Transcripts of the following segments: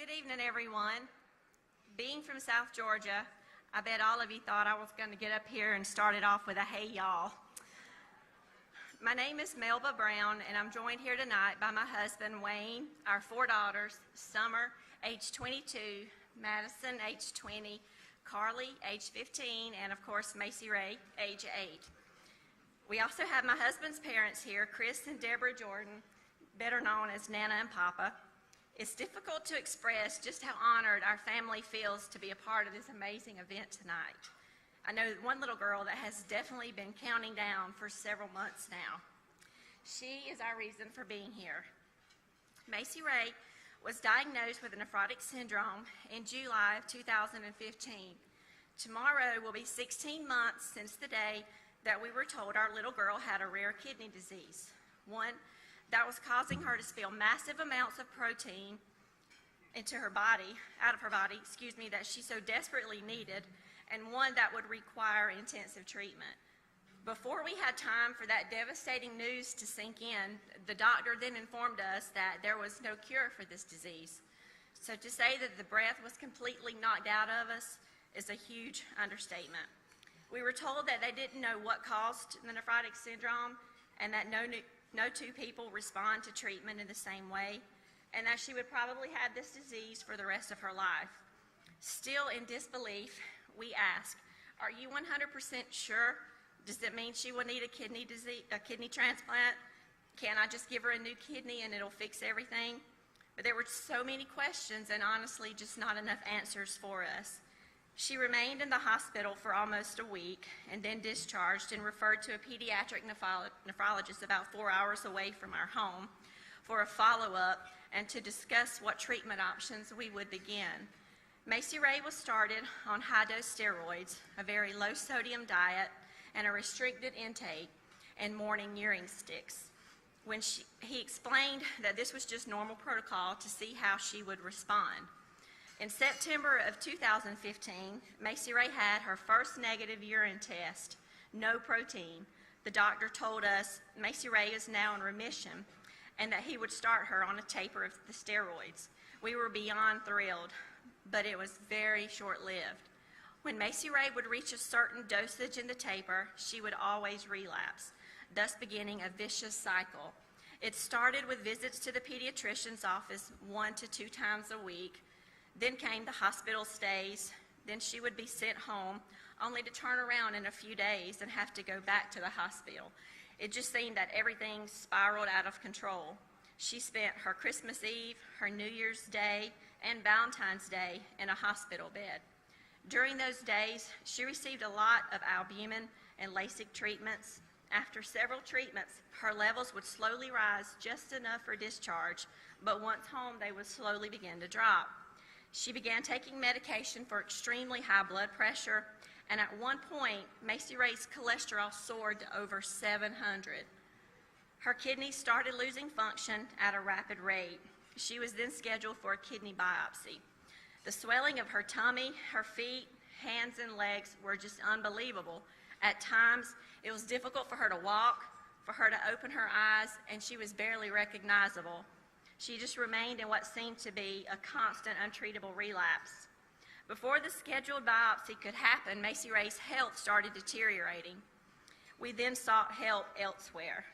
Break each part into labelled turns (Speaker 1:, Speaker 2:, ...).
Speaker 1: Good evening, everyone. Being from South Georgia, I bet all of you thought I was going to get up here and start it off with a hey y'all. My name is Melba Brown, and I'm joined here tonight by my husband, Wayne, our 4 daughters, Summer, age 22, Madison, age 20, Carly, age 15, and of course, Macy Ray, age 8. We also have my husband's parents here, Chris and Deborah Jordan, better known as Nana and Papa. It's difficult to express just how honored our family feels to be a part of this amazing event tonight. I know one little girl that has definitely been counting down for several months now. She is our reason for being here. Macy Ray was diagnosed with a nephrotic syndrome in July of 2015. Tomorrow will be 16 months since the day that we were told our little girl had a rare kidney disease, one that was causing her to spill massive amounts of protein out of her body, that she so desperately needed, and one that would require intensive treatment. Before we had time for that devastating news to sink in, the doctor then informed us that there was no cure for this disease. So to say that the breath was completely knocked out of us is a huge understatement. We were told that they didn't know what caused the nephrotic syndrome and that no two people respond to treatment in the same way, and that she would probably have this disease for the rest of her life. Still in disbelief, we ask, are you 100% sure? Does it mean she will need a kidney transplant? Can I just give her a new kidney and it'll fix everything? But there were so many questions and honestly just not enough answers for us. She remained in the hospital for almost a week and then discharged and referred to a pediatric nephrologist about 4 hours away from our home for a follow-up and to discuss what treatment options we would begin. Macy Ray was started on high-dose steroids, a very low-sodium diet, and a restricted intake, and morning urine sticks. When he explained that this was just normal protocol to see how she would respond. In September of 2015, Macy Ray had her first negative urine test, no protein. The doctor told us Macy Ray is now in remission and that he would start her on a taper of the steroids. We were beyond thrilled, but it was very short-lived. When Macy Ray would reach a certain dosage in the taper, she would always relapse, thus beginning a vicious cycle. It started with visits to the pediatrician's office 1 to 2 times a week. Then came the hospital stays. Then she would be sent home, only to turn around in a few days and have to go back to the hospital. It just seemed that everything spiraled out of control. She spent her Christmas Eve, her New Year's Day, and Valentine's Day in a hospital bed. During those days, she received a lot of albumin and LASIK treatments. After several treatments, her levels would slowly rise just enough for discharge, but once home, they would slowly begin to drop. She began taking medication for extremely high blood pressure, and at one point, Macy Ray's cholesterol soared to over 700. Her kidneys started losing function at a rapid rate. She was then scheduled for a kidney biopsy. The swelling of her tummy, her feet, hands, and legs were just unbelievable. At times, it was difficult for her to walk, for her to open her eyes, and she was barely recognizable. She just remained in what seemed to be a constant, untreatable relapse. Before the scheduled biopsy could happen, Macy Ray's health started deteriorating. We then sought help elsewhere.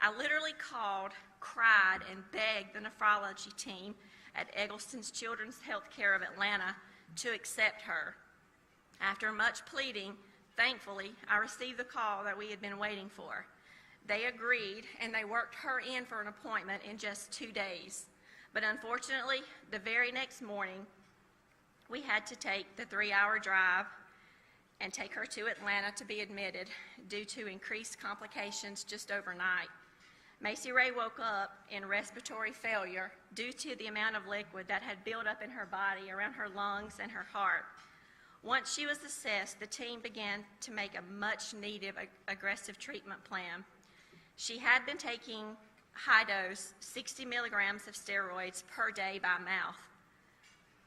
Speaker 1: I literally called, cried, and begged the nephrology team at Eggleston's Children's Healthcare of Atlanta to accept her. After much pleading, thankfully, I received the call that we had been waiting for. They agreed, and they worked her in for an appointment in just 2 days. But unfortunately, the very next morning, we had to take the 3-hour drive and take her to Atlanta to be admitted due to increased complications just overnight. Macy Ray woke up in respiratory failure due to the amount of liquid that had built up in her body around her lungs and her heart. Once she was assessed, the team began to make a much-needed aggressive treatment plan. She had been taking high-dose 60 milligrams of steroids per day by mouth,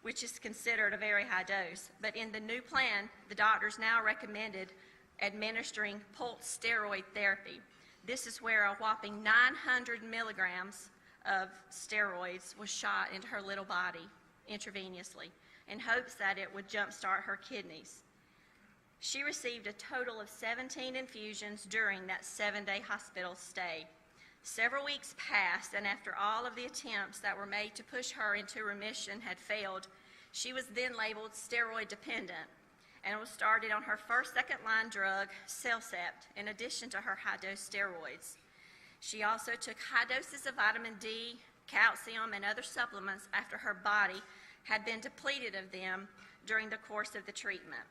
Speaker 1: which is considered a very high dose. But in the new plan, the doctors now recommended administering pulse steroid therapy. This is where a whopping 900 milligrams of steroids was shot into her little body. intravenously in hopes that it would jumpstart her kidneys. She received a total of 17 infusions during that 7-day hospital stay. Several weeks passed, and after all of the attempts that were made to push her into remission had failed, she was then labeled steroid dependent and was started on her first second-line drug, Cellcept, in addition to her high-dose steroids. She also took high doses of vitamin D, calcium, and other supplements after her body had been depleted of them during the course of the treatment.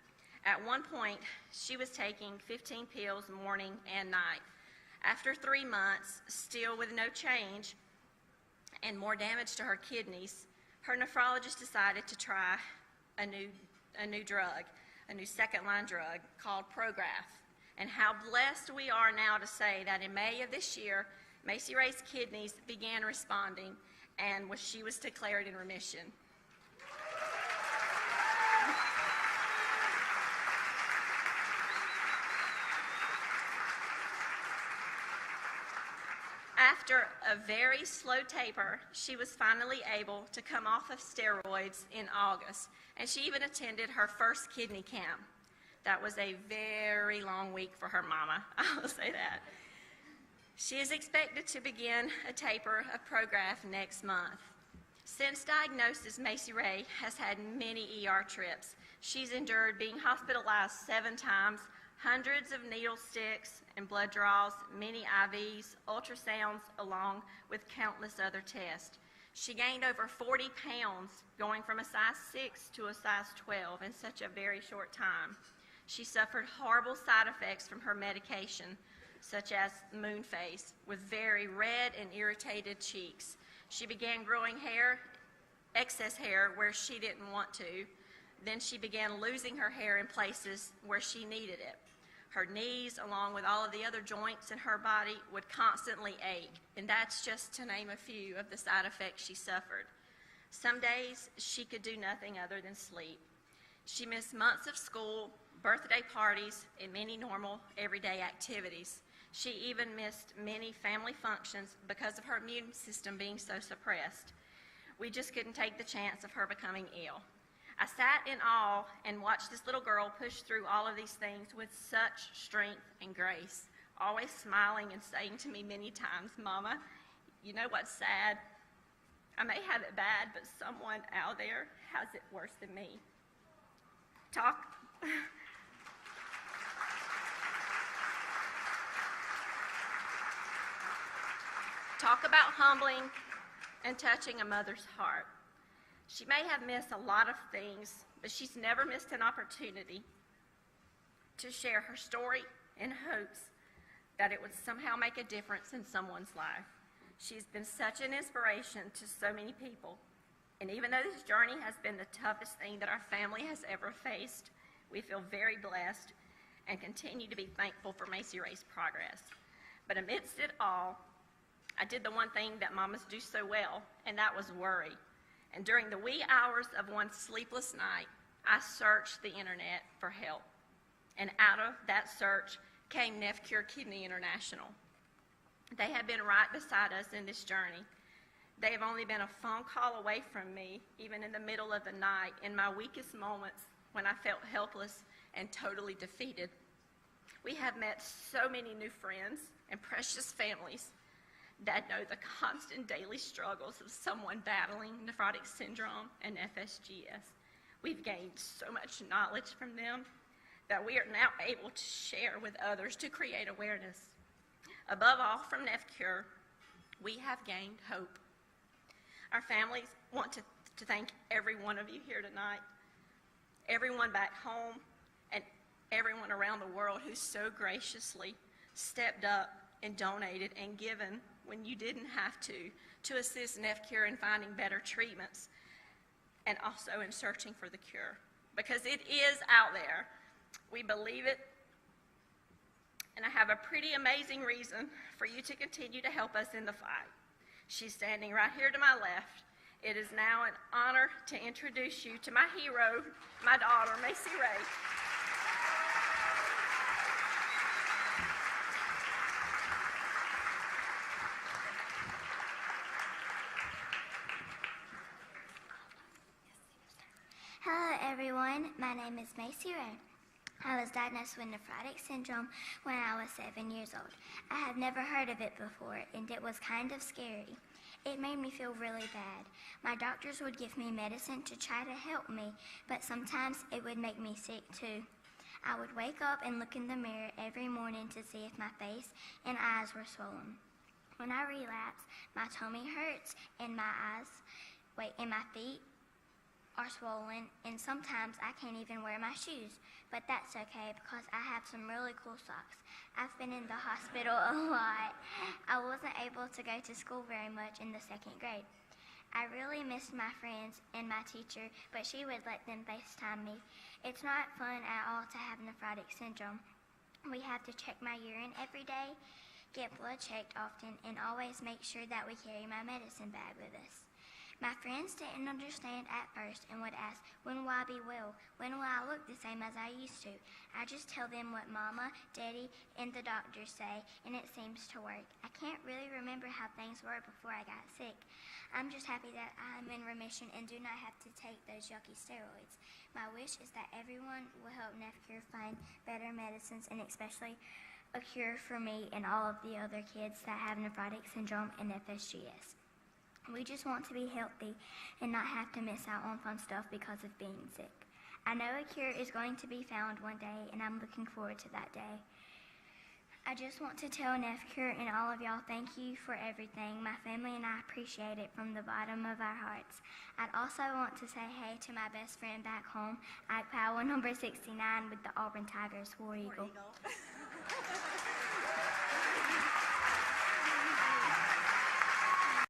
Speaker 1: At one point, she was taking 15 pills morning and night. After 3 months, still with no change and more damage to her kidneys, her nephrologist decided to try a new drug, a new second-line drug called Prograf. And how blessed we are now to say that in May of this year, Macy Ray's kidneys began responding, and she was declared in remission. After a very slow taper, she was finally able to come off of steroids in August, and she even attended her first kidney camp. That was a very long week for her mama, I will say that. She is expected to begin a taper of Prograf next month. Since diagnosis, Macy Ray has had many ER trips. She's endured being hospitalized 7 times, hundreds of needle sticks and blood draws, many IVs, ultrasounds, along with countless other tests. She gained over 40 pounds, going from a size 6 to a size 12 in such a very short time. She suffered horrible side effects from her medication, such as moon face, with very red and irritated cheeks. She began growing hair, excess hair, where she didn't want to. Then she began losing her hair in places where she needed it. Her knees, along with all of the other joints in her body, would constantly ache, and that's just to name a few of the side effects she suffered. Some days, she could do nothing other than sleep. She missed months of school, birthday parties, and many normal, everyday activities. She even missed many family functions because of her immune system being so suppressed. We just couldn't take the chance of her becoming ill. I sat in awe and watched this little girl push through all of these things with such strength and grace, always smiling and saying to me many times, "Mama, you know what's sad? I may have it bad, but someone out there has it worse than me." Talk about humbling and touching a mother's heart. She may have missed a lot of things, but she's never missed an opportunity to share her story in hopes that it would somehow make a difference in someone's life. She's been such an inspiration to so many people, and even though this journey has been the toughest thing that our family has ever faced, we feel very blessed and continue to be thankful for Macy Ray's progress. But amidst it all, I did the one thing that mamas do so well, and that was worry. And during the wee hours of one sleepless night, I searched the internet for help. And out of that search came NephCure Kidney International. They have been right beside us in this journey. They have only been a phone call away from me, even in the middle of the night, in my weakest moments when I felt helpless and totally defeated. We have met so many new friends and precious families that know the constant daily struggles of someone battling nephrotic syndrome and FSGS. We've gained so much knowledge from them that we are now able to share with others to create awareness. Above all, from NephCure, we have gained hope. Our families want to thank every one of you here tonight, everyone back home, and everyone around the world who so graciously stepped up and donated and given when you didn't have to assist NephCure in finding better treatments and also in searching for the cure. Because it is out there. We believe it, and I have a pretty amazing reason for you to continue to help us in the fight. She's standing right here to my left. It is now an honor to introduce you to my hero, my daughter, Macy Ray.
Speaker 2: everyone. My name is Macy. I was diagnosed with nephrotic syndrome when I was 7 years old. I had never heard of it before, and it was kind of scary. It made me feel really bad. My doctors would give me medicine to try to help me, but sometimes it would make me sick too. I would wake up and look in the mirror every morning to see if my face and eyes were swollen. When I relapse, my tummy hurts and my feet are swollen, and sometimes I can't even wear my shoes, but that's okay because I have some really cool socks. I've been in the hospital a lot. I wasn't able to go to school very much in the 2nd grade. I really missed my friends and my teacher, but she would let them FaceTime me. It's not fun at all to have nephrotic syndrome. We have to check my urine every day, get blood checked often, and always make sure that we carry my medicine bag with us. My friends didn't understand at first and would ask, when will I be well? When will I look the same as I used to? I just tell them what Mama, Daddy, and the doctors say, and it seems to work. I can't really remember how things were before I got sick. I'm just happy that I'm in remission and do not have to take those yucky steroids. My wish is that everyone will help NephCure find better medicines, and especially a cure for me and all of the other kids that have nephrotic syndrome and FSGS. We just want to be healthy and not have to miss out on fun stuff because of being sick. I know a cure is going to be found one day, and I'm looking forward to that day. I just want to tell NephCure and all of y'all thank you for everything. My family and I appreciate it from the bottom of our hearts. I'd also want to say hey to my best friend back home, Ike Powell, number 69 with the Auburn Tigers, War Eagle.